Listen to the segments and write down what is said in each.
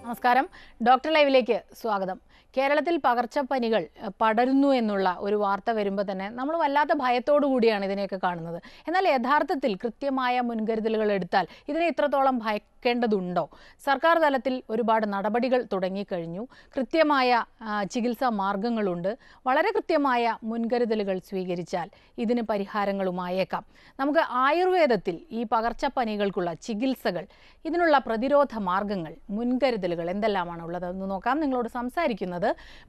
നമസ്കാരം. ഡോക്ടർ ലൈവിലേക്ക് സ്വാഗതം. കേരളത്തിൽ പകർച്ചപ്പനികൾ പടരുന്നു എന്നുള്ള ഒരു വാർത്ത വരുമ്പോൾ തന്നെ നമ്മൾ വല്ലാത്ത ഭയത്തോടു കൂടിയാണ് ഇതിനെയൊക്കെ കാണുന്നത്. എന്നാൽ യഥാർത്ഥത്തിൽ കൃത്യമായ മുൻകരുതലുകൾ എടുത്താൽ ഇതിനെ ഇത്രത്തോളം ഭയക്കേണ്ടതുണ്ടോ? സർക്കാർ തലത്തിൽ ഒരുപാട് നടപടികൾ തുടങ്ങിക്കഴിഞ്ഞു. കൃത്യമായ ചികിത്സാ മാർഗങ്ങളുണ്ട്. വളരെ കൃത്യമായ മുൻകരുതലുകൾ സ്വീകരിച്ചാൽ ഇതിന് പരിഹാരങ്ങളുമായേക്കാം. നമുക്ക് ആയുർവേദത്തിൽ ഈ പകർച്ചപ്പനികൾക്കുള്ള ചികിത്സകൾ, ഇതിനുള്ള പ്രതിരോധ മാർഗങ്ങൾ, മുൻകരുതലുകൾ എന്തെല്ലാമാണ് ഉള്ളതെന്ന് നോക്കാം. നിങ്ങളോട് സംസാരിക്കുന്നത്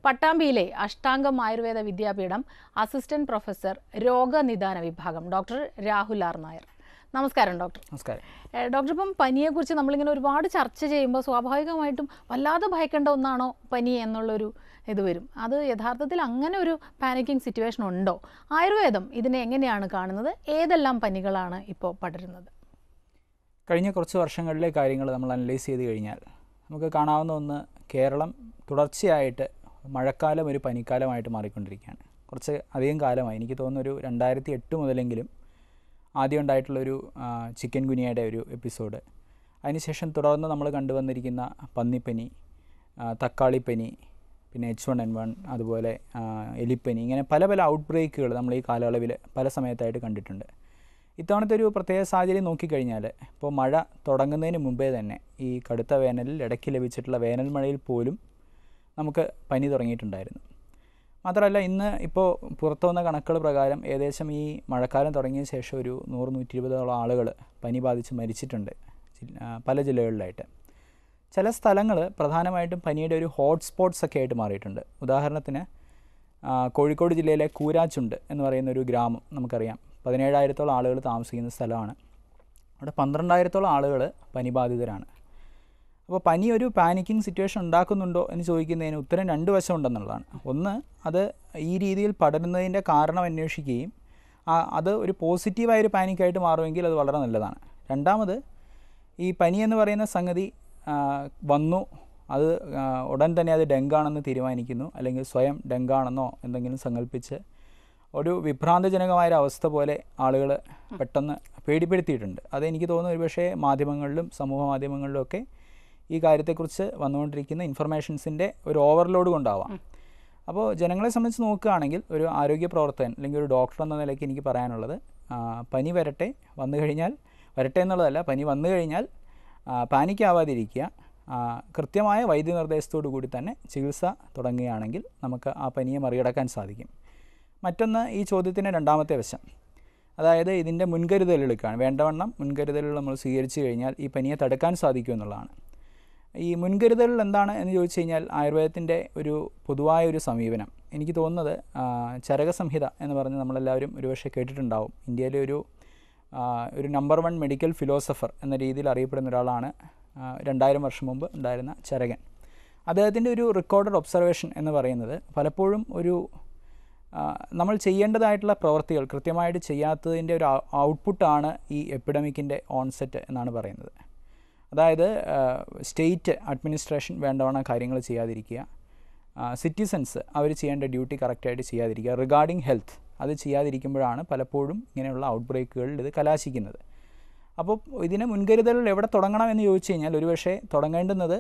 പട്ടാമ്പിയിലെ അഷ്ടാംഗം ആയുർവേദ വിദ്യാപീഠം അസിസ്റ്റന്റ് പ്രൊഫസർ രോഗനിദാന വിഭാഗം ഡോക്ടർ രാഹുൽ ആർ നായർ. നമസ്കാരം ഡോക്ടർ. നമസ്കാരം ഡോക്ടർ. ഇപ്പം പനിയെക്കുറിച്ച് നമ്മളിങ്ങനെ ഒരുപാട് ചർച്ച ചെയ്യുമ്പോൾ സ്വാഭാവികമായിട്ടും വല്ലാതെ ഭയക്കേണ്ട ഒന്നാണോ പനി എന്നുള്ളൊരു ഇത് വരും. അത് യഥാർത്ഥത്തിൽ അങ്ങനെ ഒരു പാനിക്കിംഗ് സിറ്റുവേഷൻ ഉണ്ടോ? ആയുർവേദം ഇതിനെ എങ്ങനെയാണ് കാണുന്നത്? ഏതെല്ലാം പനികളാണ് ഇപ്പോൾ പടരുന്നത്? കഴിഞ്ഞ കുറച്ച് വർഷങ്ങളിലെ കാര്യങ്ങൾ നമ്മൾ അനലൈസ് ചെയ്ത് കഴിഞ്ഞാൽ നമുക്ക് കാണാവുന്ന ഒന്ന്, കേരളം തുടർച്ചയായിട്ട് മഴക്കാലം ഒരു പനിക്കാലമായിട്ട് മാറിക്കൊണ്ടിരിക്കുകയാണ്. കുറച്ച് അധികം കാലമായി, എനിക്ക് തോന്നുന്നൊരു 2008 മുതലെങ്കിലും ആദ്യം ഉണ്ടായിട്ടുള്ളൊരു ചിക്കൻ ഗുനിയയുടെ ഒരു എപ്പിസോഡ്, അതിനുശേഷം തുടർന്ന് നമ്മൾ കണ്ടുവന്നിരിക്കുന്ന പന്നിപ്പനി, തക്കാളിപ്പനി, പിന്നെ H1N1, അതുപോലെ എലിപ്പനി, ഇങ്ങനെ പല പല ഔട്ട് ബ്രേക്കുകൾ നമ്മൾ ഈ കാലയളവിൽ പല സമയത്തായിട്ട് കണ്ടിട്ടുണ്ട്. ഇത്തവണത്തെ ഒരു പ്രത്യേക സാഹചര്യം നോക്കിക്കഴിഞ്ഞാൽ, ഇപ്പോൾ മഴ തുടങ്ങുന്നതിന് മുമ്പേ തന്നെ ഈ കടുത്ത വേനലിൽ ഇടയ്ക്ക് ലഭിച്ചിട്ടുള്ള വേനൽ മഴയിൽ പോലും നമുക്ക് പനി തുടങ്ങിയിട്ടുണ്ടായിരുന്നു. മാത്രമല്ല, ഇന്ന് ഇപ്പോൾ പുറത്തു വന്ന കണക്കുകൾ പ്രകാരം ഏകദേശം ഈ മഴക്കാലം തുടങ്ങിയ ശേഷം ഒരു 100-120 ആളുകൾ പനി ബാധിച്ച് മരിച്ചിട്ടുണ്ട് പല ജില്ലകളിലായിട്ട്. ചില സ്ഥലങ്ങൾ പ്രധാനമായിട്ടും പനിയുടെ ഒരു ഹോട്ട്സ്പോട്ട്സ് ഒക്കെ ആയിട്ട് മാറിയിട്ടുണ്ട്. ഉദാഹരണത്തിന് കോഴിക്കോട് ജില്ലയിലെ കൂരാച്ചുണ്ട് എന്ന് പറയുന്നൊരു ഗ്രാമം നമുക്കറിയാം. 17,000 ആളുകൾ താമസിക്കുന്ന സ്ഥലമാണ്. അവിടെ 12,000 ആളുകൾ പനിബാധിതരാണ്. അപ്പോൾ പനി ഒരു പാനിക്കിംഗ് സിറ്റുവേഷൻ ഉണ്ടാക്കുന്നുണ്ടോ എന്ന് ചോദിക്കുന്നതിന് ഉത്തരം 2 വശം ഉണ്ടെന്നുള്ളതാണ്. ഒന്ന്, അത് ഈ രീതിയിൽ പടരുന്നതിൻ്റെ കാരണം അന്വേഷിക്കുകയും അത് ഒരു പോസിറ്റീവായൊരു പാനിക്കായിട്ട് മാറുമെങ്കിൽ അത് വളരെ നല്ലതാണ്. രണ്ടാമത്, ഈ പനി എന്ന് പറയുന്ന സംഗതി വന്നു, അത് ഉടൻ തന്നെ അത് ഡെങ്കാണെന്ന് തീരുമാനിക്കുന്നു, അല്ലെങ്കിൽ സ്വയം ഡെങ്കാണെന്നോ എന്തെങ്കിലും സങ്കല്പിച്ച് ഒരു വിഭ്രാന്തജനകമായൊരു അവസ്ഥ പോലെ ആളുകൾ പെട്ടെന്ന് പേടിപ്പെടുത്തിയിട്ടുണ്ട്. അതെനിക്ക് തോന്നുന്നു ഒരുപക്ഷേ മാധ്യമങ്ങളിലും സമൂഹ മാധ്യമങ്ങളിലും ഒക്കെ ഈ കാര്യത്തെക്കുറിച്ച് വന്നുകൊണ്ടിരിക്കുന്ന ഇൻഫർമേഷൻസിൻ്റെ ഒരു ഓവർലോഡ് കൊണ്ടാവാം. അപ്പോൾ ജനങ്ങളെ സംബന്ധിച്ച് നോക്കുകയാണെങ്കിൽ, ഒരു ആരോഗ്യ പ്രവർത്തകൻ അല്ലെങ്കിൽ ഒരു ഡോക്ടർ എന്ന നിലയ്ക്ക് എനിക്ക് പറയാനുള്ളത്, പനി വന്നു കഴിഞ്ഞാൽ വരട്ടെ എന്നുള്ളതല്ല, പനി വന്നു കഴിഞ്ഞാൽ പാനിക്കാവാതിരിക്കുക, കൃത്യമായ വൈദ്യനിർദ്ദേശത്തോടു കൂടി തന്നെ ചികിത്സ തുടങ്ങുകയാണെങ്കിൽ നമുക്ക് ആ പനിയെ മറികടക്കാൻ സാധിക്കും. മറ്റൊന്ന്, ഈ ചോദ്യത്തിൻ്റെ രണ്ടാമത്തെ വശം, അതായത് ഇതിൻ്റെ മുൻകരുതലുകൾക്കാണ്. വേണ്ടവണ്ണം മുൻകരുതലുകൾ നമ്മൾ സ്വീകരിച്ചു കഴിഞ്ഞാൽ ഈ പനിയെ തടുക്കാൻ സാധിക്കും എന്നുള്ളതാണ്. ഈ മുൻകരുതലുകൾ എന്താണ് എന്ന് ചോദിച്ചു കഴിഞ്ഞാൽ, ആയുർവേദത്തിൻ്റെ ഒരു പൊതുവായ ഒരു സമീപനം, എനിക്ക് തോന്നുന്നത് ചരകസംഹിത എന്ന് പറഞ്ഞ് നമ്മളെല്ലാവരും ഒരുപക്ഷെ കേട്ടിട്ടുണ്ടാവും. ഇന്ത്യയിലെ ഒരു നമ്പർ 1 മെഡിക്കൽ ഫിലോസഫർ എന്ന രീതിയിൽ അറിയപ്പെടുന്ന ഒരാളാണ് 2000 വർഷം മുമ്പ് ഉണ്ടായിരുന്ന ചരകൻ. അദ്ദേഹത്തിൻ്റെ ഒരു റെക്കോർഡഡ് ഒബ്സർവേഷൻ എന്ന് പറയുന്നത്, പലപ്പോഴും നമ്മൾ ചെയ്യേണ്ടതായിട്ടുള്ള പ്രവൃത്തികൾ കൃത്യമായിട്ട് ചെയ്യാത്തതിൻ്റെ ഒരു ഔട്ട്പുട്ടാണ് ഈ എപ്പിഡമിക്കിൻ്റെ ഓൺസെറ്റ് എന്നാണ് പറയുന്നത്. അതായത് സ്റ്റേറ്റ് അഡ്മിനിസ്ട്രേഷൻ വേണ്ടവണ്ണം കാര്യങ്ങൾ ചെയ്യാതിരിക്കുക, സിറ്റിസൺസ് അവർ ചെയ്യേണ്ട ഡ്യൂട്ടി കറക്റ്റായിട്ട് ചെയ്യാതിരിക്കുക, റിഗാർഡിംഗ് ഹെൽത്ത് അത് ചെയ്യാതിരിക്കുമ്പോഴാണ് പലപ്പോഴും ഇങ്ങനെയുള്ള ഔട്ട് ബ്രേക്കുകളിൽ ഇത് കലാശിക്കുന്നത്. അപ്പോൾ ഇതിന് മുൻകരുതലുകൾ എവിടെ തുടങ്ങണമെന്ന് ചോദിച്ചു കഴിഞ്ഞാൽ, ഒരുപക്ഷെ തുടങ്ങേണ്ടുന്നത്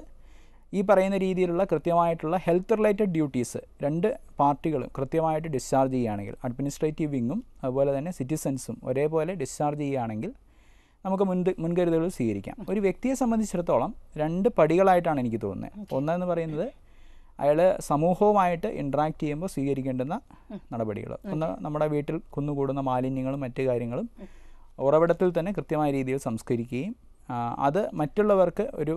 ഈ പറയുന്ന രീതിയിലുള്ള കൃത്യമായിട്ടുള്ള ഹെൽത്ത് റിലേറ്റഡ് ഡ്യൂട്ടീസ് 2 പാർട്ടികളും കൃത്യമായിട്ട് ഡിസ്ചാർജ് ചെയ്യുകയാണെങ്കിൽ, അഡ്മിനിസ്ട്രേറ്റീവ് വിങ്ങും അതുപോലെ തന്നെ സിറ്റിസൺസും ഒരേപോലെ ഡിസ്ചാർജ് ചെയ്യുകയാണെങ്കിൽ നമുക്ക് മുൻകരുതലുകൾ സ്വീകരിക്കാം. ഒരു വ്യക്തിയെ സംബന്ധിച്ചിടത്തോളം 2 പടികളായിട്ടാണ് എനിക്ക് തോന്നുന്നത്. ഒന്നെന്ന് പറയുന്നത്, അയാൾ സമൂഹവുമായിട്ട് ഇൻട്രാക്ട് ചെയ്യുമ്പോൾ സ്വീകരിക്കേണ്ടുന്ന നടപടികൾ. ഒന്ന്, നമ്മുടെ വീട്ടിൽ കുന്നുകൂടുന്ന മാലിന്യങ്ങളും മറ്റു കാര്യങ്ങളും ഉറവിടത്തിൽ തന്നെ കൃത്യമായ രീതിയിൽ സംസ്കരിക്കുകയും അത് മറ്റുള്ളവർക്ക് ഒരു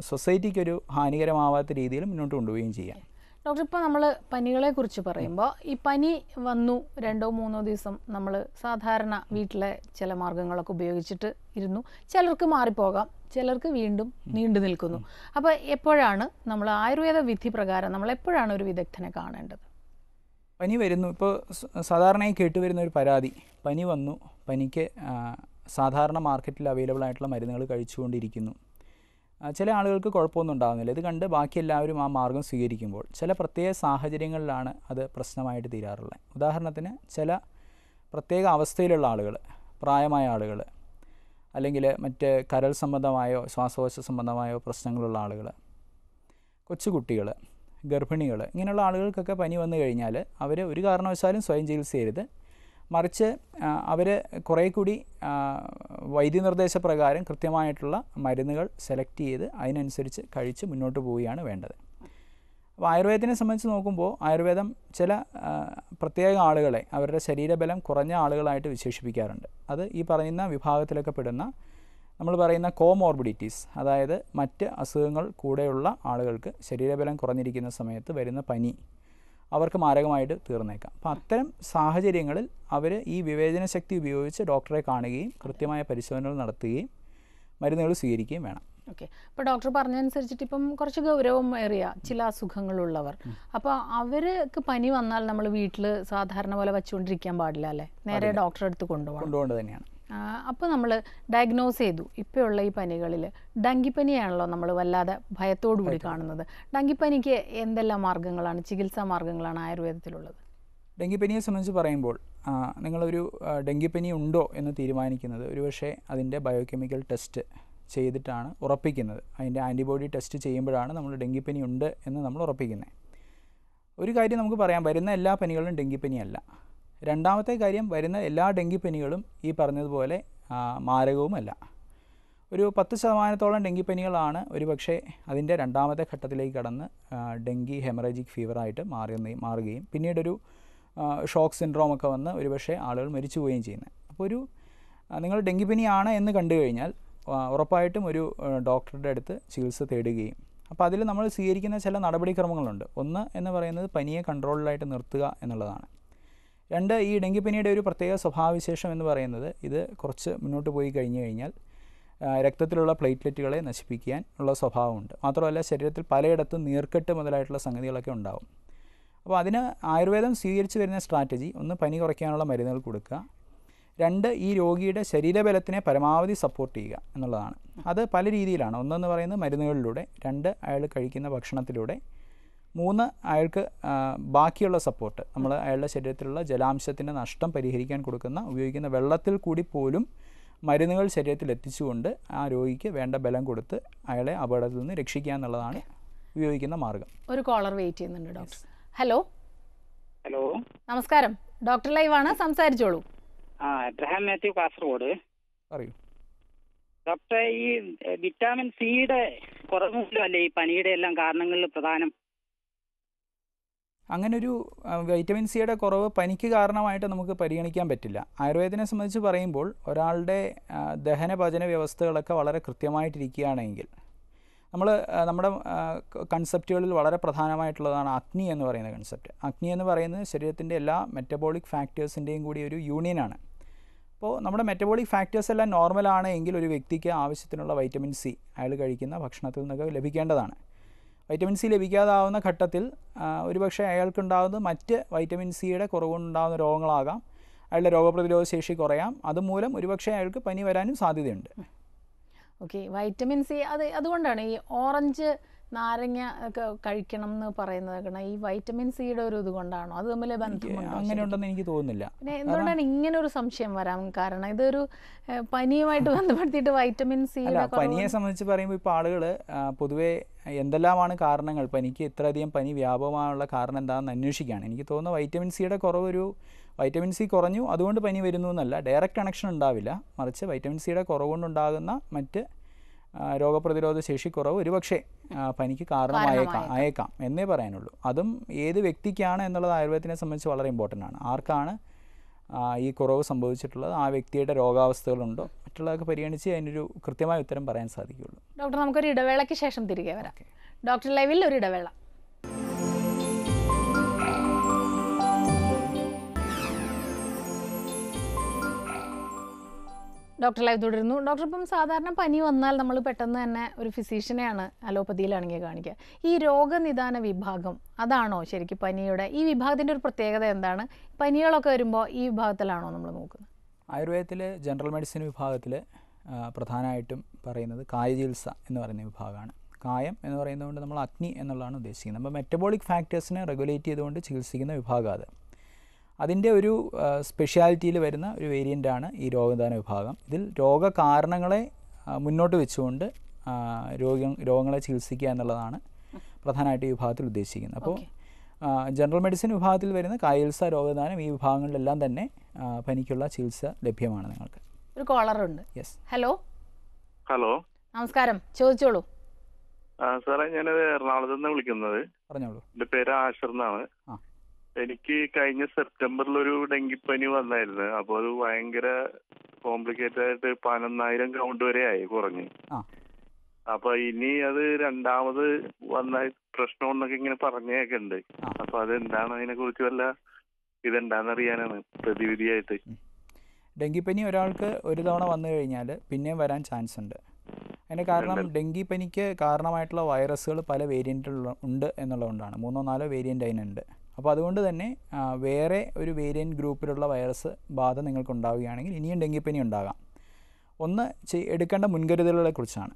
സൊസൈറ്റിക്കൊരു ഹാനികരമാവാത്ത രീതിയിൽ മുന്നോട്ട് കൊണ്ടുപോവുകയും ചെയ്യാം. ഡോക്ടർ, ഇപ്പോൾ നമ്മൾ പനികളെ കുറിച്ച് പറയുമ്പോൾ, ഈ പനി വന്നു 2-3 ദിവസം നമ്മൾ സാധാരണ വീട്ടിലെ ചില മാർഗങ്ങളൊക്കെ ഉപയോഗിച്ചിട്ട് ഇരുന്നു. ചിലർക്ക് മാറിപ്പോകാം, ചിലർക്ക് വീണ്ടും നീണ്ടു നിൽക്കുന്നു. അപ്പോൾ എപ്പോഴാണ് നമ്മൾ ആയുർവേദ വിധി പ്രകാരം നമ്മൾ എപ്പോഴാണ് ഒരു വിദഗ്ധനെ കാണേണ്ടത്? പനി വരുന്നു, ഇപ്പോൾ സാധാരണയായി കേട്ടുവരുന്ന ഒരു പരാതി, പനി വന്നു, പനിക്ക് സാധാരണ മാർക്കറ്റിൽ അവൈലബിൾ ആയിട്ടുള്ള മരുന്നുകൾ കഴിച്ചുകൊണ്ടിരിക്കുന്നു, ചില ആളുകൾക്ക് കുഴപ്പമൊന്നും ഉണ്ടാകുന്നില്ല. ഇത് കണ്ട് ബാക്കി എല്ലാവരും ആ മാർഗം സ്വീകരിക്കുമ്പോൾ ചില പ്രത്യേക സാഹചര്യങ്ങളിലാണ് അത് പ്രശ്നമായിട്ട് തീരാറുള്ളത്. ഉദാഹരണത്തിന്, ചില പ്രത്യേക അവസ്ഥയിലുള്ള ആളുകൾ, പ്രായമായ ആളുകൾ, അല്ലെങ്കിൽ മറ്റ് കരൾ സംബന്ധമായോ ശ്വാസകോശ സംബന്ധമായോ പ്രശ്നങ്ങളുള്ള ആളുകൾ, കൊച്ചുകുട്ടികൾ, ഗർഭിണികൾ, ഇങ്ങനെയുള്ള ആളുകൾക്കൊക്കെ പനി വന്നു കഴിഞ്ഞാൽ അവർ ഒരു കാരണവശാലും സ്വയം ചികിത്സ ചെയ്യരുത്. മറിച്ച് അവർ കുറേ കൂടി വൈദ്യനിർദ്ദേശപ്രകാരം കൃത്യമായിട്ടുള്ള മരുന്നുകൾ സെലക്ട് ചെയ്ത് അതിനനുസരിച്ച് കഴിച്ച് മുന്നോട്ട് പോവുകയാണ് വേണ്ടത്. അപ്പോൾ ആയുർവേദത്തിനെ സംബന്ധിച്ച് നോക്കുമ്പോൾ ആയുർവേദം ചില പ്രത്യേക ആളുകളെ അവരുടെ ശരീരബലം കുറഞ്ഞ ആളുകളായിട്ട് വിശേഷിപ്പിക്കാറുണ്ട്. അത് ഈ പറയുന്ന വിഭാഗത്തിലൊക്കെ പെടുന്ന നമ്മൾ പറയുന്ന കോമോർബിഡിറ്റീസ്, അതായത് മറ്റ് അസുഖങ്ങൾ കൂടെയുള്ള ആളുകൾക്ക് ശരീരബലം കുറഞ്ഞിരിക്കുന്ന സമയത്ത് വരുന്ന പനി അവർക്ക് മാരകമായിട്ട് തീർന്നേക്കാം. അപ്പോൾ അത്തരം സാഹചര്യങ്ങളിൽ അവർ ഈ വിവേചന ശക്തി ഉപയോഗിച്ച് ഡോക്ടറെ കാണുകയും കൃത്യമായ പരിശോധനകൾ നടത്തുകയും മരുന്നുകൾ സ്വീകരിക്കുകയും വേണം. ഓക്കെ, ഇപ്പോൾ ഡോക്ടർ പറഞ്ഞതനുസരിച്ചിട്ട് ഇപ്പം കുറച്ച് ഗൗരവമേറിയ ചില അസുഖങ്ങളുള്ളവർ, അപ്പോൾ അവർക്ക് പനി വന്നാൽ നമ്മൾ വീട്ടിൽ സാധാരണ പോലെ വച്ചുകൊണ്ടിരിക്കാൻ പാടില്ല അല്ലേ? നേരെ ഡോക്ടറെ അടുത്ത് കൊണ്ടുപോകേണ്ടത് തന്നെയാണ്. അപ്പോൾ നമ്മൾ ഡയഗ്നോസ് ചെയ്തു ഇപ്പോഴുള്ള ഈ പനികളിൽ ഡെങ്കിപ്പനിയാണല്ലോ നമ്മൾ വല്ലാതെ ഭയത്തോടു കൂടി കാണുന്നത്. ഡെങ്കിപ്പനിക്ക് എന്തെല്ലാം മാർഗ്ഗങ്ങളാണ്, ചികിത്സാ മാർഗ്ഗങ്ങളാണ് ആയുർവേദത്തിലുള്ളത്? ഡെങ്കിപ്പനിയെ സംബന്ധിച്ച് പറയുമ്പോൾ നിങ്ങളൊരു ഡെങ്കിപ്പനി ഉണ്ടോ എന്ന് തീരുമാനിക്കുന്നത് ഒരുപക്ഷെ അതിൻ്റെ ബയോകെമിക്കൽ ടെസ്റ്റ് ചെയ്തിട്ടാണ് ഉറപ്പിക്കുന്നത്. അതിൻ്റെ ആൻറ്റിബോഡി ടെസ്റ്റ് ചെയ്യുമ്പോഴാണ് നമ്മൾ ഡെങ്കിപ്പനി ഉണ്ട് എന്ന് നമ്മൾ ഉറപ്പിക്കുന്നത്. ഒരു കാര്യം നമുക്ക് പറയാം, വരുന്ന എല്ലാ പനികളും ഡെങ്കിപ്പനിയല്ല. രണ്ടാമത്തെ കാര്യം, വരുന്ന എല്ലാ ഡെങ്കിപ്പനികളും ഈ പറഞ്ഞതുപോലെ മാരകവുമല്ല. ഒരു 10% ഡെങ്കിപ്പനികളാണ് ഒരുപക്ഷെ അതിൻ്റെ രണ്ടാമത്തെ ഘട്ടത്തിലേക്ക് കടന്ന് ഡെങ്കി ഹെമറേജിക് ഫീവറായിട്ട് മാറുകയും പിന്നീടൊരു ഷോക്ക് സിൻഡ്രോമൊക്കെ വന്ന് ഒരുപക്ഷെ ആളുകൾ മരിച്ചു പോവുകയും ചെയ്യുന്നത്. അപ്പോൾ നിങ്ങൾ ഡെങ്കിപ്പനിയാണ് എന്ന് കണ്ടു കഴിഞ്ഞാൽ ഉറപ്പായിട്ടും ഒരു ഡോക്ടറുടെ അടുത്ത് ചികിത്സ തേടുകയും, അപ്പോൾ അതിൽ നമ്മൾ സ്വീകരിക്കുന്ന ചില നടപടിക്രമങ്ങളുണ്ട്. ഒന്ന് എന്ന് പറയുന്നത് പനിയെ കൺട്രോളിലായിട്ട് നിർത്തുക എന്നുള്ളതാണ്. രണ്ട്, ഈ ഡെങ്കിപ്പനിയുടെ ഒരു പ്രത്യേക സ്വഭാവവിശേഷം എന്ന് പറയുന്നത് ഇത് കുറച്ച് മുന്നോട്ട് പോയി കഴിഞ്ഞു കഴിഞ്ഞാൽ രക്തത്തിലുള്ള പ്ലേറ്റ്ലെറ്റുകളെ നശിപ്പിക്കാൻ ഉള്ള സ്വഭാവമുണ്ട്. മാത്രമല്ല ശരീരത്തിൽ പലയിടത്തും നീർക്കെട്ട് മുതലായിട്ടുള്ള സംഗതികളൊക്കെ ഉണ്ടാവും. അപ്പോൾ അതിന് ആയുർവേദം സ്വീകരിച്ചു വരുന്ന സ്ട്രാറ്റജി, ഒന്ന് പനി കുറയ്ക്കാനുള്ള മരുന്നുകൾ കൊടുക്കുക, രണ്ട് ഈ രോഗിയുടെ ശരീരബലത്തിനെ പരമാവധി സപ്പോർട്ട് ചെയ്യുക എന്നുള്ളതാണ്. അത് പല രീതിയിലാണ്. ഒന്നെന്ന് പറയുന്നത് മരുന്നുകളിലൂടെ, രണ്ട് അയാൾ കഴിക്കുന്ന ഭക്ഷണത്തിലൂടെ, മൂന്ന് അയാൾക്ക് ബാക്കിയുള്ള സപ്പോർട്ട്, നമ്മൾ അയാളുടെ ശരീരത്തിലുള്ള ജലാംശത്തിൻ്റെ നഷ്ടം പരിഹരിക്കാൻ ഉപയോഗിക്കുന്ന വെള്ളത്തിൽ കൂടി പോലും മരുന്നുകൾ ശരീരത്തിൽ എത്തിച്ചുകൊണ്ട് ആ രോഗിക്ക് വേണ്ട ബലം കൊടുത്ത് അയാളെ അപകടത്തിൽ നിന്ന് രക്ഷിക്കുക എന്നുള്ളതാണ് ഉപയോഗിക്കുന്ന മാർഗം. ഒരു കോളർ വെയിറ്റ് ചെയ്യുന്നുണ്ട് ഡോക്ടർ. ഹലോ. ഹലോ, നമസ്കാരം. ഡോക്ടർ ലൈവാണ്, സംസാരിച്ചോളൂ. എബ്രഹാം മാത്യു, കാസർഗോഡ്. പറയൂ ഡോക്ടറെ, ഈ വിറ്റാമിൻ സിയുടെ കുറവുമല്ലേ ഈ പനിയുടെ എല്ലാം കാരണങ്ങളിൽ പ്രധാനം? അങ്ങനൊരു വൈറ്റമിൻ സിയുടെ കുറവ് പനിക്ക് കാരണമായിട്ട് നമുക്ക് പരിഗണിക്കാൻ പറ്റില്ല. ആയുർവേദത്തിനെ സംബന്ധിച്ച് പറയുമ്പോൾ ഒരാളുടെ ദഹന പചന വ്യവസ്ഥകളൊക്കെ വളരെ കൃത്യമായിട്ടിരിക്കുകയാണെങ്കിൽ, നമ്മുടെ കൺസെപ്റ്റുകളിൽ വളരെ പ്രധാനമായിട്ടുള്ളതാണ് അഗ്നി എന്ന് പറയുന്ന കൺസെപ്റ്റ്. അഗ്നി എന്ന് പറയുന്നത് ശരീരത്തിൻ്റെ എല്ലാ മെറ്റബോളിക് ഫാക്ടേഴ്സിൻ്റെയും കൂടി ഒരു യൂണിയനാണ്. അപ്പോൾ നമ്മുടെ മെറ്റബോളിക് ഫാക്ടേഴ്സ് എല്ലാം നോർമലാണ് എങ്കിൽ ഒരു വ്യക്തിക്ക് ആവശ്യത്തിനുള്ള വൈറ്റമിൻ സി അയാൾ കഴിക്കുന്ന ഭക്ഷണത്തിൽ നിന്നൊക്കെ ലഭിക്കേണ്ടതാണ്. വൈറ്റമിൻ സി ലഭിക്കാതാവുന്ന ഘട്ടത്തിൽ ഒരുപക്ഷെ അയാൾക്കുണ്ടാകുന്ന മറ്റ് വൈറ്റമിൻ സിയുടെ കുറവുണ്ടാകുന്ന രോഗങ്ങളാകാം, അയാളുടെ രോഗപ്രതിരോധ ശേഷി കുറയാം, അതുമൂലം ഒരുപക്ഷെ അയാൾക്ക് പനി വരാനും സാധ്യതയുണ്ട്. ഓക്കെ, വൈറ്റമിൻ സി അതുകൊണ്ടാണ് ഈ ഓറഞ്ച് നാരങ്ങ ഒക്കെ കഴിക്കണം എന്ന് പറയുന്നത്. ഈ വൈറ്റമിൻ സിയുടെ ഒരു ഇതുകൊണ്ടാണോ, അത് തമ്മിൽ ബന്ധമുണ്ടോ? അങ്ങനെ ഉണ്ടെന്ന് എനിക്ക് തോന്നുന്നില്ല. പിന്നെ എന്തുകൊണ്ടാണ് ഇങ്ങനെ ഒരു സംശയം വരാൻ കാരണം? ഇതൊരു പനിയുമായിട്ട് ബന്ധപ്പെടുത്തിയിട്ട് വൈറ്റമിൻ സി. പനിയെ സംബന്ധിച്ച് പറയുമ്പോൾ ഇപ്പോൾ ആളുകൾ പൊതുവേ എന്തെല്ലാമാണ് കാരണങ്ങൾ, പനിക്ക് ഇത്രയധികം പനി വ്യാപകമായുള്ള കാരണം എന്താണെന്ന് അന്വേഷിക്കുകയാണ്. എനിക്ക് തോന്നുന്നു വൈറ്റമിൻ സിയുടെ കുറവ്, വൈറ്റമിൻ സി കുറഞ്ഞു അതുകൊണ്ട് പനി വരുന്നു എന്നല്ല, ഡയറക്റ്റ് കണക്ഷൻ ഉണ്ടാവില്ല. മറിച്ച് വൈറ്റമിൻ സിയുടെ കുറവ് കൊണ്ടുണ്ടാകുന്ന മറ്റ് രോഗപ്രതിരോധ ശേഷി കുറവ് ഒരുപക്ഷെ പനിക്ക് കാരണമായേക്കാം എന്നേ പറയാനുള്ളൂ. അതും ഏത് വ്യക്തിക്കാണ് എന്നുള്ളത് ആയുർവേദത്തിനെ സംബന്ധിച്ച് വളരെ ഇമ്പോർട്ടൻ്റ് ആണ്. ആർക്കാണ് ഈ കുറവ് സംഭവിച്ചിട്ടുള്ളത്, ആ വ്യക്തിയുടെ രോഗാവസ്ഥകളുണ്ടോ, മറ്റുള്ളതൊക്കെ പരിഗണിച്ച് അതിനൊരു കൃത്യമായ ഉത്തരം പറയാൻ സാധിക്കുകയുള്ളൂ. ഡോക്ടർ, നമുക്കൊരു ഇടവേളയ്ക്ക് ശേഷം തിരികെ വരാം. ഡോക്ടർ ലൈവിൽ ഒരു ഇടവേള. ഡോക്ടർ ലൈവ് തുടരുന്നു. ഡോക്ടർ, ഇപ്പം സാധാരണ പനി വന്നാൽ നമ്മൾ പെട്ടെന്ന് തന്നെ ഒരു ഫിസീഷ്യനെയാണ് അലോപ്പതിയിലാണെങ്കിൽ കാണിക്കുക. ഈ രോഗനിദാന വിഭാഗം അതാണോ ശരിക്കും പനിയുടെ? ഈ വിഭാഗത്തിൻ്റെ ഒരു പ്രത്യേകത എന്താണ്? പനികളൊക്കെ വരുമ്പോൾ ഈ വിഭാഗത്തിലാണോ നമ്മൾ നോക്കുന്നത്? ആയുർവേദത്തിൽ ജനറൽ മെഡിസിൻ വിഭാഗത്തിൽ പ്രധാനമായിട്ടും പറയുന്നത് കായചികിത്സ എന്ന് പറയുന്ന വിഭാഗമാണ്. കായം എന്ന് പറയുന്നതുകൊണ്ട് നമ്മൾ അഗ്നി എന്നുള്ളതാണ് ഉദ്ദേശിക്കുന്നത്. നമ്മൾ മെറ്റബോളിക് ഫാക്ടേഴ്സിനെ റെഗുലേറ്റ് ചെയ്തുകൊണ്ട് ചികിത്സിക്കുന്ന വിഭാഗം അത്. അതിൻ്റെ ഒരു സ്പെഷ്യാലിറ്റിയിൽ വരുന്ന ഒരു വേരിയൻ്റാണ് ഈ രോഗനിദാന വിഭാഗം. ഇതിൽ രോഗകാരണങ്ങളെ മുന്നോട്ട് വെച്ചുകൊണ്ട് രോഗങ്ങളെ ചികിത്സിക്കുക എന്നുള്ളതാണ് പ്രധാനമായിട്ട് ഈ വിഭാഗത്തിൽ ഉദ്ദേശിക്കുന്നത്. അപ്പോൾ ഓക്കെ. ജനറൽ മെഡിസിൻ വിഭാഗത്തിൽ വരുന്ന കായൽസ, രോഗദാനം ഈ വിഭാഗങ്ങളിലെല്ലാം തന്നെ പനിക്കുള്ള ചികിത്സ ലഭ്യമാണ് നിങ്ങൾക്ക്. ഒരു കോളറുണ്ട്. യെസ്. ഹലോ ഹലോ, നമസ്കാരം, ചോദിച്ചോളൂ. സാറേ, ഞാനത് എറണാകുളത്ത് നിന്ന് വിളിക്കുന്നത്. പറഞ്ഞോളൂ. എൻ്റെ പേര് ആഷർ എന്നാണ്. ആ. എനിക്ക് കഴിഞ്ഞ സെപ്റ്റംബറിൽ ഒരു ഡെങ്കിപ്പനി വന്നായിരുന്നു. അപ്പോൾ അത് ഭയങ്കര കോംപ്ലിക്കേറ്റഡ് ആയിട്ട് 11,000 കൗണ്ട് വരെ ആയി, കുറഞ്ഞ്. ആ. അപ്പൊ ഇനി അത് രണ്ടാമത് വന്ന പ്രശ്നമെന്നൊക്കെ ഇങ്ങനെ പറഞ്ഞേക്കുണ്ട്. അപ്പൊ അതെന്താണ്, അതിനെ കുറിച്ച് വല്ല ഇതെന്താണെന്നറിയാനാണ് പ്രതിവിധിയായിട്ട്. ഡെങ്കിപ്പനി ഒരാൾക്ക് ഒരു തവണ വന്നു കഴിഞ്ഞാൽ പിന്നെയും വരാൻ ചാൻസ് ഉണ്ട്. അതിൻ്റെ കാരണം ഡെങ്കിപ്പനിക്ക് കാരണമായിട്ടുള്ള വൈറസുകൾ പല വേരിയൻറ്റുകൾ ഉണ്ട് എന്നുള്ളതുകൊണ്ടാണ്. 3-4 വേരിയൻ്റ് അതിനുണ്ട്. അപ്പോൾ അതുകൊണ്ട് തന്നെ വേറെ ഒരു വേരിയൻറ്റ് ഗ്രൂപ്പിലുള്ള വൈറസ് ബാധ നിങ്ങൾക്കുണ്ടാവുകയാണെങ്കിൽ ഇനിയും ഡെങ്കിപ്പനി ഉണ്ടാകാം. ഒന്ന് എടുക്കേണ്ട മുൻകരുതലുകളെ കുറിച്ചാണ്.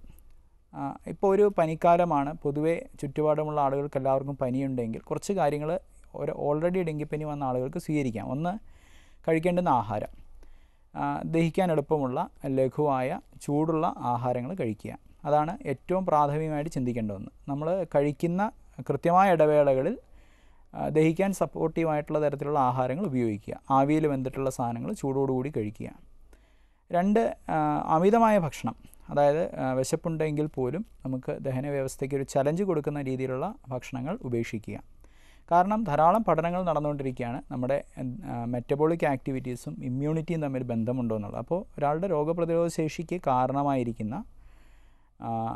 ഇപ്പോൾ ഒരു പനിക്കാലമാണ്. പൊതുവേ ചുറ്റുപാടുമുള്ള ആളുകൾക്ക് എല്ലാവർക്കും പനിയുണ്ടെങ്കിൽ കുറച്ച് കാര്യങ്ങൾ ഓൾറെഡി ഡെങ്കിപ്പനി വന്ന ആളുകൾക്ക് സ്വീകരിക്കാം. ഒന്ന്, കഴിക്കേണ്ടുന്ന ആഹാരം, ദഹിക്കാൻ എളുപ്പമുള്ള ലഘുവായ ചൂടുള്ള ആഹാരങ്ങൾ കഴിക്കുക. അതാണ് ഏറ്റവും പ്രാഥമികമായിട്ട് ചിന്തിക്കേണ്ട ഒന്ന്. നമ്മൾ കഴിക്കുന്ന കൃത്യമായ ഇടവേളകളിൽ ദഹിക്കാൻ സപ്പോർട്ടീവായിട്ടുള്ള തരത്തിലുള്ള ആഹാരങ്ങൾ ഉപയോഗിക്കുക. ആവിയിൽ വെന്തിട്ടുള്ള സാധനങ്ങൾ ചൂടോടുകൂടി കഴിക്കുക. 2, അമിതമായ ഭക്ഷണം, അതായത് വിശപ്പുണ്ടെങ്കിൽ പോലും നമുക്ക് ദഹന വ്യവസ്ഥയ്ക്ക് ഒരു ചലഞ്ച് കൊടുക്കുന്ന രീതിയിലുള്ള ഭക്ഷണങ്ങൾ ഉപേക്ഷിക്കുക. കാരണം ധാരാളം പഠനങ്ങൾ നടന്നുകൊണ്ടിരിക്കുകയാണ് നമ്മുടെ മെറ്റബോളിക് ആക്ടിവിറ്റീസും ഇമ്മ്യൂണിറ്റിയും തമ്മിൽ ബന്ധമുണ്ടോ എന്നുള്ളത്. അപ്പോൾ ഒരാളുടെ രോഗപ്രതിരോധ ശേഷിക്ക് കാരണമായിരിക്കുന്ന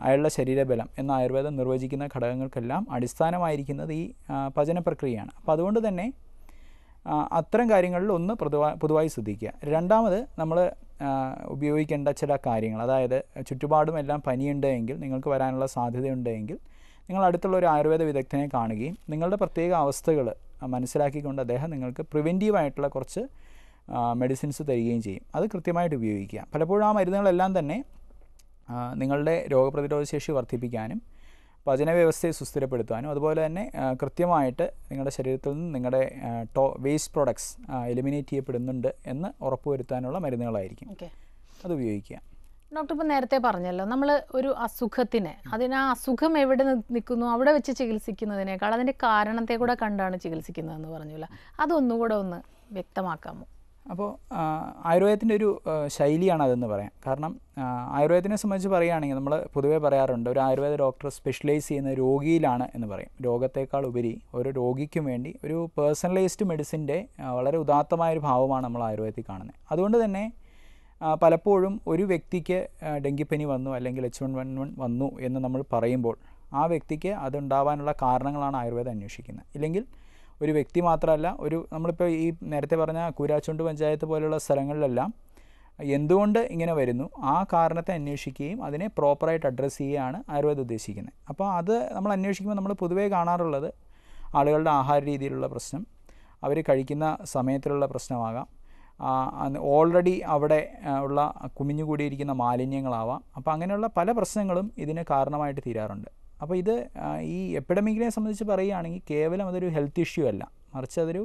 അയാളുടെ ശരീരബലം എന്ന ആയുർവേദം നിർവചിക്കുന്ന ഘടകങ്ങൾക്കെല്ലാം അടിസ്ഥാനമായിരിക്കുന്നത് ഈ പചന പ്രക്രിയയാണ്. അപ്പോൾ അതുകൊണ്ട് തന്നെ അത്തരം കാര്യങ്ങളിൽ ഒന്ന് പൊതുവായി ശ്രദ്ധിക്കുക. രണ്ടാമത്, നമ്മൾ ഉപയോഗിക്കേണ്ട ചില കാര്യങ്ങൾ, അതായത് ചുറ്റുപാടും എല്ലാം പനിയുണ്ട് എങ്കിൽ, നിങ്ങൾക്ക് വരാനുള്ള സാധ്യതയുണ്ടെങ്കിൽ നിങ്ങൾ അടുത്തുള്ള ഒരു ആയുർവേദ വിദഗ്ധനെ കാണുകയും നിങ്ങളുടെ പ്രത്യേക അവസ്ഥകൾ മനസ്സിലാക്കിക്കൊണ്ട് അദ്ദേഹം നിങ്ങൾക്ക് പ്രിവെൻറ്റീവായിട്ടുള്ള കുറച്ച് മെഡിസിൻസ് തരികയും ചെയ്യും. അത് കൃത്യമായിട്ട് ഉപയോഗിക്കുക. പലപ്പോഴും ആ മരുന്നുകളെല്ലാം തന്നെ നിങ്ങളുടെ രോഗപ്രതിരോധ ശേഷി വർദ്ധിപ്പിക്കാനും പചന വ്യവസ്ഥയെ സുസ്ഥിരപ്പെടുത്താനും അതുപോലെ തന്നെ കൃത്യമായിട്ട് നിങ്ങളുടെ ശരീരത്തിൽ നിന്ന് നിങ്ങളുടെ വേസ്റ്റ് പ്രോഡക്ട്സ് എലിമിനേറ്റ് ചെയ്യപ്പെടുന്നുണ്ട് എന്ന് ഉറപ്പുവരുത്താനുള്ള മരുന്നുകളായിരിക്കും. അത് ഉപയോഗിക്കുക. ഡോക്ടർ ഇപ്പോൾ നേരത്തെ പറഞ്ഞല്ലോ, നമ്മൾ ഒരു അസുഖത്തിന് ആ അസുഖം എവിടെ നിൽക്കുന്നു അവിടെ വെച്ച് ചികിത്സിക്കുന്നതിനേക്കാൾ അതിൻ്റെ കാരണത്തെ കൂടെ കണ്ടാണ് ചികിത്സിക്കുന്നതെന്ന് പറഞ്ഞല്ലോ. അതൊന്നുകൂടെ ഒന്ന് വ്യക്തമാക്കാമോ? അപ്പോൾ ആയുർവേദത്തിൻ്റെ ഒരു ശൈലിയാണ് അതെന്ന് പറയാം. കാരണം ആയുർവേദത്തിനെ സംബന്ധിച്ച് പറയുകയാണെങ്കിൽ നമ്മൾ പൊതുവേ പറയാറുണ്ട്, ഒരു ആയുർവേദ ഡോക്ടർ സ്പെഷ്യലൈസ് ചെയ്യുന്ന രോഗിയിലാണ് എന്ന് പറയും. രോഗത്തേക്കാൾ ഉപരി ഒരു രോഗിക്കും വേണ്ടി ഒരു പേഴ്സണലൈസ്ഡ് മെഡിസിൻ്റെ വളരെ ഉദാത്തമായൊരു ഭാവമാണ് നമ്മൾ ആയുർവേദത്തിൽ കാണുന്നത്. അതുകൊണ്ട് തന്നെ പലപ്പോഴും ഒരു വ്യക്തിക്ക് ഡെങ്കിപ്പനി വന്നു അല്ലെങ്കിൽ H1N1 വന്നു എന്ന് നമ്മൾ പറയുമ്പോൾ ആ വ്യക്തിക്ക് അതുണ്ടാവാനുള്ള കാരണങ്ങളാണ് ആയുർവേദം അന്വേഷിക്കുന്നത്. ഇല്ലെങ്കിൽ ഒരു വ്യക്തി മാത്രമല്ല, നമ്മളിപ്പോൾ ഈ നേരത്തെ പറഞ്ഞ കൂരാച്ചുണ്ട് പഞ്ചായത്ത് പോലുള്ള സ്ഥലങ്ങളിലെല്ലാം എന്തുകൊണ്ട് ഇങ്ങനെ വരുന്നു ആ കാരണത്തെ അന്വേഷിക്കുകയും അതിനെ പ്രോപ്പറായിട്ട് അഡ്രസ്സ് ചെയ്യുകയാണ് ആയുർവേദം ഉദ്ദേശിക്കുന്നത്. അപ്പോൾ അത് നമ്മൾ അന്വേഷിക്കുമ്പോൾ നമ്മൾ പൊതുവേ കാണാറുള്ളത് ആളുകളുടെ ആഹാര രീതിയിലുള്ള പ്രശ്നം, അവർ കഴിക്കുന്ന സമയത്തിലുള്ള പ്രശ്നമാകാം, ഓൾറെഡി അവിടെ ഉള്ള കുമിഞ്ഞുകൂടിയിരിക്കുന്ന മാലിന്യങ്ങളാവാം. അപ്പോൾ അങ്ങനെയുള്ള പല പ്രശ്നങ്ങളും ഇതിന് കാരണമായിട്ട് തീരാറുണ്ട്. അപ്പോൾ ഇത് ഈ എപ്പിഡമിക്കിനെ സംബന്ധിച്ച് പറയുകയാണെങ്കിൽ കേവലം അതൊരു ഹെൽത്ത് ഇഷ്യൂ അല്ല, മറിച്ച് അതൊരു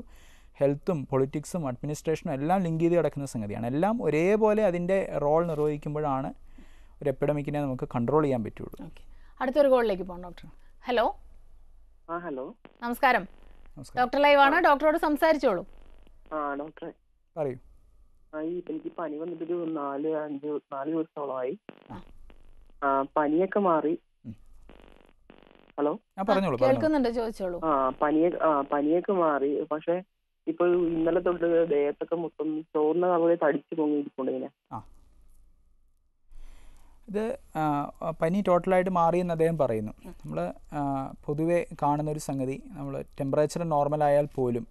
ഹെൽത്തും പൊളിറ്റിക്സും അഡ്മിനിസ്ട്രേഷനും എല്ലാം ലിങ്ക് ചെയ്ത് കിടക്കുന്ന സംഗതിയാണ്. എല്ലാം ഒരേപോലെ അതിൻ്റെ റോൾ നിർവഹിക്കുമ്പോഴാണ് ഒരു എപ്പിഡമിക്കിനെ നമുക്ക് കൺട്രോൾ ചെയ്യാൻ പറ്റുള്ളൂ. അടുത്തൊരു കോളിലേക്ക് പോകാം ഡോക്ടർ. ഹലോ. ഹലോ, നമസ്കാരം. ഡോക്ടർ ലൈവാണ്, ഡോക്ടറോട് സംസാരിച്ചോളൂ. ഡോക്ടറെ പറയൂ. എനിക്ക് പനി വന്നിട്ടൊരു 4 ദിവസത്തോളമായി. പനിയൊക്കെ മാറി. ഹലോ, കേൾക്കുന്നുണ്ട്, ചോദിച്ചോളൂ. പനിയൊക്കെ മാറി. പക്ഷെ ഇപ്പൊ ഇന്നലെ തൊട്ട് ദേഹത്തൊക്കെ മൊത്തം ചോറിന് കളറെ തടിച്ചു പൊങ്ങിയിരിപ്പുണ്ട് ഇങ്ങനെ. ഇത് പനി ടോട്ടലായിട്ട് മാറിയെന്ന് അദ്ദേഹം പറയുന്നു. നമ്മൾ പൊതുവെ കാണുന്നൊരു സംഗതി, നമ്മൾ ടെമ്പറേച്ചർ നോർമലായാൽ പോലും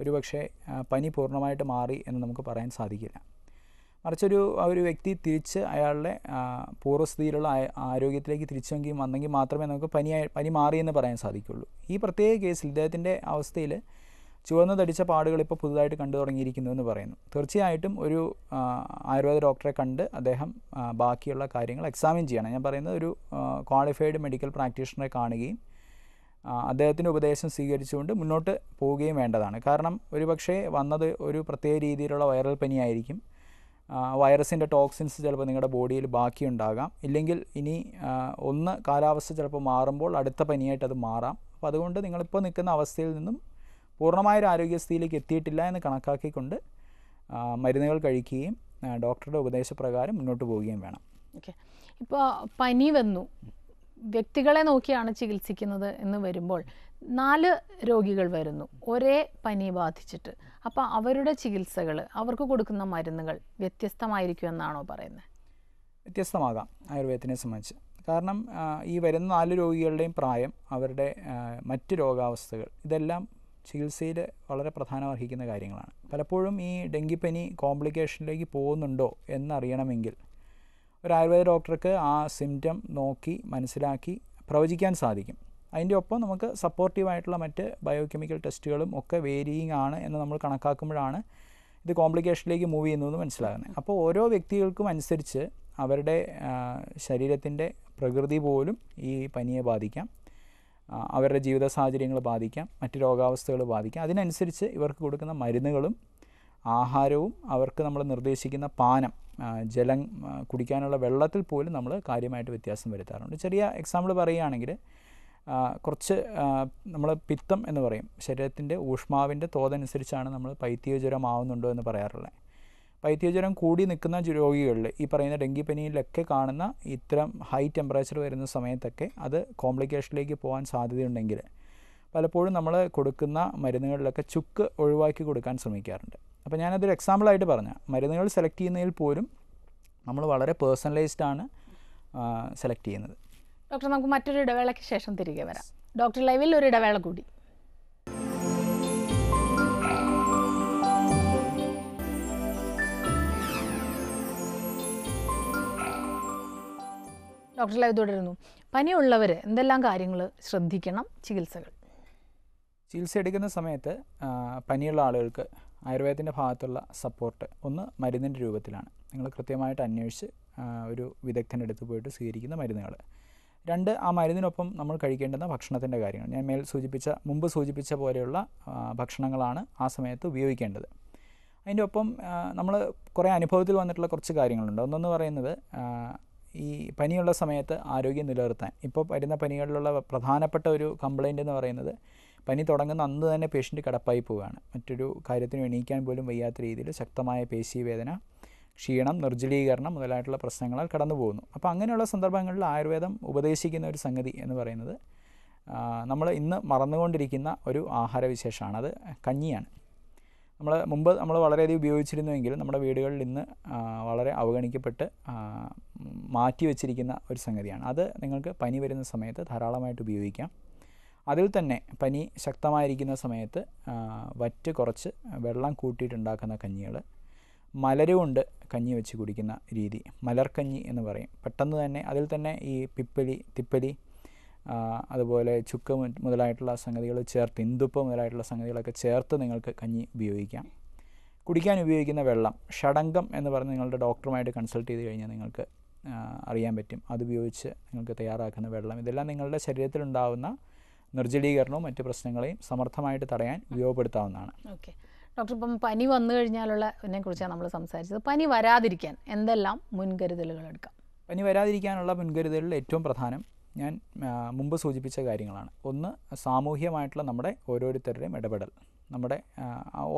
ഒരുപക്ഷെ പനി പൂർണ്ണമായിട്ട് മാറി എന്ന് നമുക്ക് പറയാൻ സാധിക്കില്ല. മറിച്ചൊരു വ്യക്തി തിരിച്ച് അയാളുടെ പൂർവ്വസ്ഥിതിയിലുള്ള ആരോഗ്യത്തിലേക്ക് വന്നെങ്കിൽ മാത്രമേ നമുക്ക് പനി മാറിയെന്ന് പറയാൻ സാധിക്കുള്ളൂ. ഈ പ്രത്യേക കേസിൽ ഇദ്ദേഹത്തിൻ്റെ അവസ്ഥയിൽ ചുവന്ന് തടിച്ച പാടുകൾ ഇപ്പോൾ പുതുതായിട്ട് കണ്ടു തുടങ്ങിയിരിക്കുന്നു എന്ന് പറയുന്നു. തീർച്ചയായിട്ടും ഒരു ആയുർവേദ ഡോക്ടറെ കണ്ട് അദ്ദേഹം ബാക്കിയുള്ള കാര്യങ്ങൾ എക്സാമിൻ ചെയ്യണം. ഞാൻ പറയുന്നത് ഒരു ക്വാളിഫൈഡ് മെഡിക്കൽ പ്രാക്ടീഷണറെ കാണുകയും അദ്ദേഹത്തിൻ്റെ ഉപദേശം സ്വീകരിച്ചുകൊണ്ട് മുന്നോട്ട് പോവുകയും വേണ്ടതാണ്. കാരണം ഒരുപക്ഷെ വന്നത് ഒരു പ്രത്യേക രീതിയിലുള്ള വൈറൽ പനിയായിരിക്കും. വൈറസിൻ്റെ ടോക്സിൻസ് ചിലപ്പോൾ നിങ്ങളുടെ ബോഡിയിൽ ബാക്കിയുണ്ടാകാം. ഇല്ലെങ്കിൽ ഇനി ഒന്ന് കാലാവസ്ഥ ചിലപ്പോൾ മാറുമ്പോൾ അടുത്ത പനിയായിട്ട് അത് മാറാം. അപ്പോൾ അതുകൊണ്ട് നിങ്ങളിപ്പോൾ നിൽക്കുന്ന അവസ്ഥയിൽ നിന്നും പൂർണ്ണമായൊരു ആരോഗ്യസ്ഥിതിയിലേക്ക് എത്തിയിട്ടില്ല എന്ന് കണക്കാക്കിക്കൊണ്ട് മരുന്നുകൾ കഴിക്കുകയും ഡോക്ടറുടെ ഉപദേശപ്രകാരം മുന്നോട്ട് പോവുകയും വേണം. ഓക്കെ, ഇപ്പോൾ പനി വന്നു, വ്യക്തികളെ നോക്കിയാണ് ചികിത്സിക്കുന്നത് എന്ന് വരുമ്പോൾ 4 രോഗികൾ വരുന്നു ഒരേ പനി ബാധിച്ചിട്ട്. അപ്പോൾ അവരുടെ ചികിത്സകൾ, അവർക്ക് കൊടുക്കുന്ന മരുന്നുകൾ വ്യത്യസ്തമായിരിക്കുമെന്നാണോ പറയുന്നത്? വ്യത്യസ്തമാകാം ആയുർവേദത്തിനെ സംബന്ധിച്ച്. കാരണം ഈ വരുന്ന 4 രോഗികളുടെയും പ്രായം, അവരുടെ മറ്റ് രോഗാവസ്ഥകൾ, ഇതെല്ലാം ചികിത്സയിൽ വളരെ പ്രധാനമർഹിക്കുന്ന കാര്യങ്ങളാണ്. പലപ്പോഴും ഈ ഡെങ്കിപ്പനി കോംപ്ലിക്കേഷനിലേക്ക് പോകുന്നുണ്ടോ എന്നറിയണമെങ്കിൽ ഒരു ആയുർവേദ ഡോക്ടർക്ക് ആ സിംറ്റം നോക്കി മനസ്സിലാക്കി പ്രവചിക്കാൻ സാധിക്കും. അതിൻ്റെ ഒപ്പം നമുക്ക് സപ്പോർട്ടീവായിട്ടുള്ള മറ്റ് ബയോകെമിക്കൽ ടെസ്റ്റുകളും ഒക്കെ വേരിയിങ് ആണ് എന്ന് നമ്മൾ കണക്കാക്കുമ്പോഴാണ് ഇത് കോംപ്ലിക്കേഷനിലേക്ക് മൂവ് ചെയ്യുന്നതെന്ന് മനസ്സിലാകുന്നത്. അപ്പോൾ ഓരോ വ്യക്തികൾക്കും അനുസരിച്ച് അവരുടെ ശരീരത്തിൻ്റെ പ്രകൃതി പോലും ഈ പനിയെ ബാധിക്കാം, അവരുടെ ജീവിത സാഹചര്യങ്ങൾ ബാധിക്കാം, മറ്റ് രോഗാവസ്ഥകൾ ബാധിക്കാം. അതിനനുസരിച്ച് ഇവർക്ക് കൊടുക്കുന്ന മരുന്നുകളും ആഹാരവും അവർക്ക് നമ്മൾ നിർദ്ദേശിക്കുന്ന പാനം, ജലം കുടിക്കാനുള്ള വെള്ളത്തിൽ പോലും നമ്മൾ കാര്യമായിട്ട് വ്യത്യാസം വരുത്താറുണ്ട്. ചെറിയ എക്സാമ്പിൾ പറയുകയാണെങ്കിൽ കുറച്ച് നമ്മൾ പിത്തം എന്ന് പറയും, ശരീരത്തിൻ്റെ ഊഷ്മാവിൻ്റെ തോതനുസരിച്ചാണ് നമ്മൾ പൈത്യോജ്വരം ആവുന്നുണ്ടോ എന്ന് പറയാറുള്ളത്. പൈത്യോജ്വരം കൂടി നിൽക്കുന്ന രോഗികളിൽ ഈ പറയുന്ന ഡെങ്കിപ്പനിയിലൊക്കെ കാണുന്ന ഇത്തരം ഹൈ ടെമ്പറേച്ചർ വരുന്ന സമയത്തൊക്കെ അത് കോംപ്ലിക്കേഷനിലേക്ക് പോകാൻ സാധ്യതയുണ്ടെങ്കിൽ പലപ്പോഴും നമ്മൾ കൊടുക്കുന്ന മരുന്നുകളിലൊക്കെ ചുക്ക് ഒഴിവാക്കി കൊടുക്കാൻ ശ്രമിക്കാറുണ്ട്. അപ്പോൾ ഞാനതൊരു എക്സാമ്പിളായിട്ട് പറഞ്ഞാൽ, മരുന്നുകൾ സെലക്ട് ചെയ്യുന്നതിൽ പോലും നമ്മൾ വളരെ പേഴ്സണലൈസ്ഡ് ആണ് സെലക്ട് ചെയ്യുന്നത്. ഡോക്ടർ, നമുക്ക് മറ്റൊരു ഇടവേളയ്ക്ക് ശേഷം തിരികെ വരാം. ഡോക്ടർ ലൈവിൽ ഒരു ഇടവേള കൂടി. ഡോക്ടർ ലൈവ് തുടരുന്നു. പനിയുള്ളവർ എന്തെല്ലാം കാര്യങ്ങൾ ശ്രദ്ധിക്കണം? ചികിത്സ എടുക്കുന്ന സമയത്ത് പനിയുള്ള ആളുകൾക്ക് ആയുർവേദത്തിൻ്റെ ഭാഗത്തുള്ള സപ്പോർട്ട് ഒന്ന് മരുന്നിൻ്റെ രൂപത്തിലാണ്. നിങ്ങൾ കൃത്യമായിട്ട് അന്വേഷിച്ച് ഒരു വിദഗ്ധൻ്റെ അടുത്ത് പോയിട്ട് സ്വീകരിക്കുന്ന മരുന്നുകൾ. 2, ആ മരുന്നിനൊപ്പം നമ്മൾ കഴിക്കേണ്ടുന്ന ഭക്ഷണത്തിൻ്റെ കാര്യങ്ങൾ. ഞാൻ മുമ്പ് സൂചിപ്പിച്ച പോലെയുള്ള ഭക്ഷണങ്ങളാണ് ആ സമയത്ത് ഉപയോഗിക്കേണ്ടത്. അതിൻ്റെ ഒപ്പം നമ്മൾ കുറേ അനുഭവത്തിൽ വന്നിട്ടുള്ള കുറച്ച് കാര്യങ്ങളുണ്ട്. ഒന്നെന്ന് പറയുന്നത്, ഈ പനിയുള്ള സമയത്ത് ആരോഗ്യം നിലനിർത്താൻ, ഇപ്പോൾ വരുന്ന പനികളിലുള്ള പ്രധാനപ്പെട്ട ഒരു കംപ്ലയിൻ്റ് എന്ന് പറയുന്നത്, പനി തുടങ്ങുന്ന അന്ന് തന്നെ പേഷ്യൻ്റ് കിടപ്പായി പോവുകയാണ്. മറ്റൊരു കാര്യത്തിന് എണീക്കാൻ പോലും വയ്യാത്ത രീതിയിൽ ശക്തമായ പേശീവേദന, ക്ഷീണം, നിർജ്ജലീകരണം മുതലായിട്ടുള്ള പ്രശ്നങ്ങളാൽ കടന്നു പോകുന്നു. അപ്പോൾ അങ്ങനെയുള്ള സന്ദർഭങ്ങളിൽ ആയുർവേദം ഉപദേശിക്കുന്ന ഒരു സംഗതി എന്ന് പറയുന്നത്, നമ്മൾ ഇന്ന് മറന്നുകൊണ്ടിരിക്കുന്ന ഒരു ആഹാരവിശേഷമാണ്. അത് കഞ്ഞിയാണ്. മുമ്പ് നമ്മൾ വളരെയധികം ഉപയോഗിച്ചിരുന്നുവെങ്കിലും നമ്മുടെ വീടുകളിൽ ഇന്ന് വളരെ അവഗണിക്കപ്പെട്ട് മാറ്റി വച്ചിരിക്കുന്ന ഒരു സംഗതിയാണ്. അത് നിങ്ങൾക്ക് പനി വരുന്ന സമയത്ത് ധാരാളമായിട്ട് ഉപയോഗിക്കാം. അതിൽ തന്നെ പനി ശക്തമായിരിക്കുന്ന സമയത്ത് വറ്റ് കുറച്ച് വെള്ളം കൂട്ടിയിട്ടുണ്ടാക്കുന്ന കഞ്ഞികൾ, മലരുകൊണ്ട് കഞ്ഞി വെച്ച് കുടിക്കുന്ന രീതി, മലർക്കഞ്ഞി എന്ന് പറയും. പെട്ടെന്ന് തന്നെ അതിൽ തന്നെ ഈ തിപ്പലി, അതുപോലെ ചുക്ക് മുതലായിട്ടുള്ള സംഗതികൾ ചേർത്ത്, ഇന്ദുപ്പ് മുതലായിട്ടുള്ള സംഗതികളൊക്കെ ചേർത്ത് നിങ്ങൾക്ക് കഞ്ഞി ഉപയോഗിക്കാം. കുടിക്കാൻ ഉപയോഗിക്കുന്ന വെള്ളം, ഷഡംഗം എന്ന് പറഞ്ഞ് നിങ്ങളുടെ ഡോക്ടറുമായിട്ട് കൺസൾട്ട് ചെയ്ത് കഴിഞ്ഞാൽ നിങ്ങൾക്ക് അറിയാൻ പറ്റും. അതുപയോഗിച്ച് നിങ്ങൾക്ക് തയ്യാറാക്കുന്ന വെള്ളം, ഇതെല്ലാം നിങ്ങളുടെ ശരീരത്തിലുണ്ടാകുന്ന നിർജ്ജലീകരണവും മറ്റ് പ്രശ്നങ്ങളെയും സമർത്ഥമായിട്ട് തടയാൻ ഉപയോഗപ്പെടുത്താവുന്നതാണ്. ഓക്കെ ഡോക്ടർ, ഇപ്പം പനി വന്നു കഴിഞ്ഞാലുള്ളതിനെ കുറിച്ചാണ് നമ്മൾ സംസാരിച്ചത്. പനി വരാതിരിക്കാൻ എന്തെല്ലാം മുൻകരുതലുകൾ എടുക്കാം? പനി വരാതിരിക്കാനുള്ള മുൻകരുതലുകളിൽ ഏറ്റവും പ്രധാനം ഞാൻ മുമ്പ് സൂചിപ്പിച്ച കാര്യങ്ങളാണ്. ഒന്ന്, സാമൂഹ്യമായിട്ടുള്ള നമ്മുടെ ഓരോരുത്തരുടെയും ഇടപെടൽ. നമ്മുടെ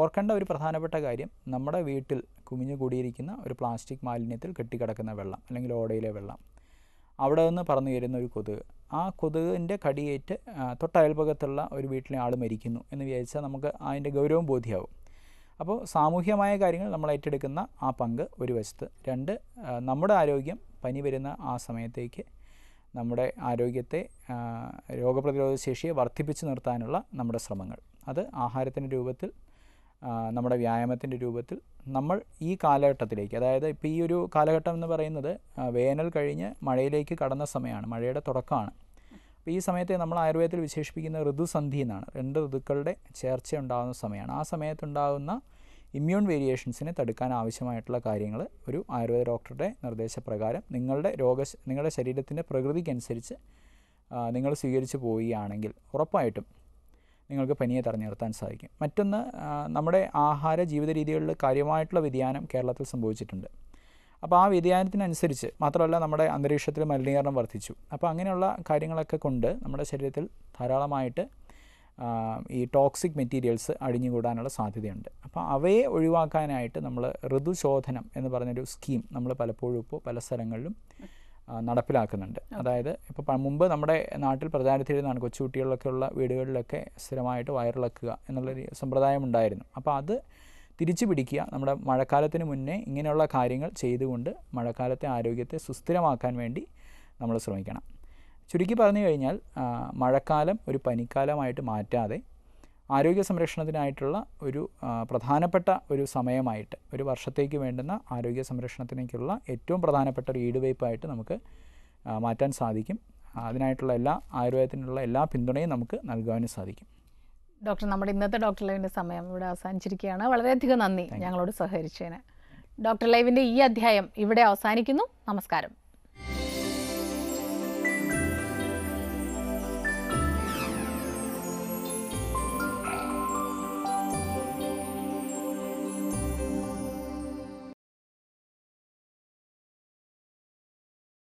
ഓർക്കേണ്ട ഒരു പ്രധാനപ്പെട്ട കാര്യം, നമ്മുടെ വീട്ടിൽ കുമിഞ്ഞു കൂടിയിരിക്കുന്ന ഒരു പ്ലാസ്റ്റിക് മാലിന്യത്തിൽ കെട്ടിക്കിടക്കുന്ന വെള്ളം അല്ലെങ്കിൽ ഓടയിലെ വെള്ളം, അവിടെ നിന്ന് പറന്നു വരുന്ന ഒരു കൊതുക്, ആ കൊതുകിൻ്റെ കടിയേറ്റ് തൊട്ടയൽപകത്തുള്ള ഒരു വീട്ടിലെ ആൾ മരിക്കുന്നു എന്ന് വിചാരിച്ചാൽ നമുക്ക് അതിൻ്റെ ഗൗരവം ബോധ്യമാവും. അപ്പോൾ സാമൂഹ്യമായ കാര്യങ്ങൾ നമ്മൾ ഏറ്റെടുക്കുന്ന ആ പങ്ക് ഒരു വശത്ത്. 2, നമ്മുടെ ആരോഗ്യം പനി വരുന്ന ആ സമയത്തേക്ക് നമ്മുടെ ആരോഗ്യത്തെ, രോഗപ്രതിരോധ ശേഷിയെ വർദ്ധിപ്പിച്ച് നിർത്താനുള്ള നമ്മുടെ ശ്രമങ്ങൾ, അത് ആഹാരത്തിൻ്റെ രൂപത്തിൽ, നമ്മുടെ വ്യായാമത്തിൻ്റെ രൂപത്തിൽ നമ്മൾ ഈ കാലഘട്ടത്തിലേക്ക്, അതായത് ഇപ്പോൾ ഈ ഒരു കാലഘട്ടം എന്ന് പറയുന്നത് വേനൽ കഴിഞ്ഞ് മഴയിലേക്ക് കടന്ന സമയമാണ്, മഴയുടെ തുടക്കമാണ്. അപ്പോൾ ഈ സമയത്തെ നമ്മൾ ആയുർവേദത്തിൽ വിശേഷിപ്പിക്കുന്ന ഋതുസന്ധി എന്നാണ്. 2 ഋതുക്കളുടെ ചേർച്ച ഉണ്ടാകുന്ന സമയമാണ്. ആ സമയത്തുണ്ടാകുന്ന ഇമ്മ്യൂൺ വേരിയേഷൻസിനെ തടുക്കാൻ ആവശ്യമായിട്ടുള്ള കാര്യങ്ങൾ ഒരു ആയുർവേദ ഡോക്ടറുടെ നിർദ്ദേശപ്രകാരം നിങ്ങളുടെ ശരീരത്തിൻ്റെ പ്രകൃതിക്കനുസരിച്ച് നിങ്ങൾ സ്വീകരിച്ച് പോവുകയാണെങ്കിൽ ഉറപ്പായിട്ടും നിങ്ങൾക്ക് പനിയെ തടഞ്ഞു നിർത്താൻ സാധിക്കും. മറ്റൊന്ന്, നമ്മുടെ ആഹാര ജീവിത രീതികളിൽ കാര്യമായിട്ടുള്ള വ്യതിയാനം കേരളത്തിൽ സംഭവിച്ചിട്ടുണ്ട്. അപ്പോൾ ആ വ്യതിയാനത്തിനനുസരിച്ച് മാത്രമല്ല നമ്മുടെ അന്തരീക്ഷത്തിൽ മലിനീകരണം വർദ്ധിച്ചു. അപ്പോൾ അങ്ങനെയുള്ള കാര്യങ്ങളൊക്കെ കൊണ്ട് നമ്മുടെ ശരീരത്തിൽ ധാരാളമായിട്ട് ഈ ടോക്സിക് മെറ്റീരിയൽസ് അടിഞ്ഞുകൂടാനുള്ള സാധ്യതയുണ്ട്. അപ്പോൾ അവയെ ഒഴിവാക്കാനായിട്ട് നമ്മൾ ഋതുശോധനം എന്ന് പറഞ്ഞൊരു സ്കീം നമ്മൾ പലപ്പോഴും ഇപ്പോൾ പല സ്ഥലങ്ങളിലും നടപ്പിലാക്കുന്നുണ്ട്. അതായത് ഇപ്പോൾ മുമ്പ് നമ്മുടെ നാട്ടിൽ പ്രചാരത്തിലിരുന്നാണ് കൊച്ചുകുട്ടികളിലൊക്കെ ഉള്ള വീടുകളിലൊക്കെ സ്ഥിരമായിട്ട് വയറിളക്കുക എന്നുള്ളൊരു സമ്പ്രദായം ഉണ്ടായിരുന്നു. അപ്പോൾ അത് തിരിച്ചു പിടിക്കുക. നമ്മുടെ മഴക്കാലത്തിന് മുന്നേ ഇങ്ങനെയുള്ള കാര്യങ്ങൾ ചെയ്തുകൊണ്ട് മഴക്കാലത്തെ ആരോഗ്യത്തെ സുസ്ഥിരമാക്കാൻ വേണ്ടി നമ്മൾ ശ്രമിക്കണം. ചുരുക്കി പറഞ്ഞു കഴിഞ്ഞാൽ മഴക്കാലം ഒരു പനിക്കാലമായിട്ട് മാറ്റാതെ ആരോഗ്യ സംരക്ഷണത്തിനായിട്ടുള്ള ഒരു പ്രധാനപ്പെട്ട ഒരു സമയമായിട്ട്, ഒരു വർഷത്തേക്ക് വേണ്ടുന്ന ആരോഗ്യ സംരക്ഷണത്തിനേക്കുള്ള ഏറ്റവും പ്രധാനപ്പെട്ട ഒരു ഈടുവയ്പ്പായിട്ട് നമുക്ക് മാറ്റാൻ സാധിക്കും. അതിനായിട്ടുള്ള ആയുർവേദത്തിനുള്ള എല്ലാ പിന്തുണയും നമുക്ക് നൽകാനും സാധിക്കും. ഡോക്ടർ, നമ്മുടെ ഇന്നത്തെ ഡോക്ടർ ലൈവിൻ്റെ സമയം ഇവിടെ അവസാനിച്ചിരിക്കുകയാണ്. വളരെയധികം നന്ദി ഞങ്ങളോട് സഹകരിച്ചതിന്. ഡോക്ടർ ലൈവിൻ്റെ ഈ അധ്യായം ഇവിടെ അവസാനിക്കുന്നു. നമസ്കാരം.